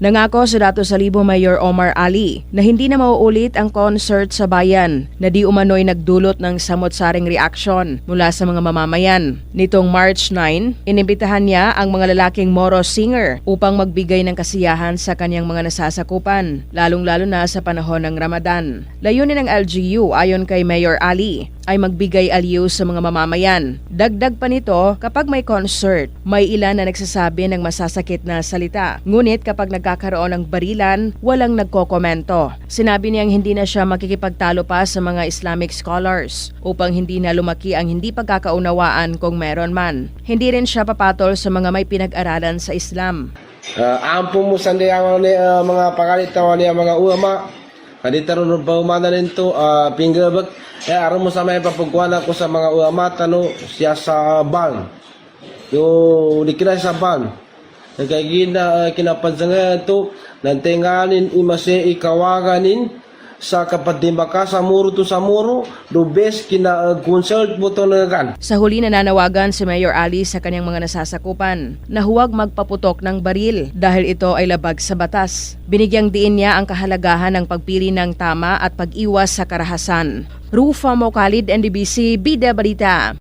Nangako sa Dato Salibo Mayor Omar Ali na hindi na mauulit ang concert sa bayan na di umano'y nagdulot ng samot-saring reaksyon mula sa mga mamamayan. Nitong March 9, inimbitahan niya ang mga lalaking Moro singer upang magbigay ng kasiyahan sa kanyang mga nasasakupan, lalong-lalo na sa panahon ng Ramadan. Layunin ng LGU ayon kay Mayor Ali ay magbigay aliw sa mga mamamayan. Dagdag pa nito, kapag may concert, may ilan na nagsasabi ng masasakit na salita. Ngunit kapag nagkakaroon ng barilan, walang nagkokomento. Sinabi niyang hindi na siya makikipagtalo pa sa mga Islamic scholars upang hindi na lumaki ang hindi pagkakaunawaan kung meron man. Hindi rin siya papatol sa mga may pinag-aralan sa Islam. Ampo mo sandi ang mga pagalitawan niya mga ulama. Kadita ron pa umana nito pinggabag. Aron mo sa may papagkuhan ako sa mga ulama tano siya sa ban. Yung dikira sa ban. Nagkagina kinapansangan ito nantenganin imase ikawaganin sa kapadimaka sa muro to sa muro do best kina consult mo to nagan. Sa huli nananawagan si Mayor Ali sa kanyang mga nasasakupan na huwag magpaputok ng baril dahil ito ay labag sa batas. Binigyang diin niya ang kahalagahan ng pagpili ng tama at pag-iwas sa karahasan. Rufa Mokalid, NDBC, Bida Balita.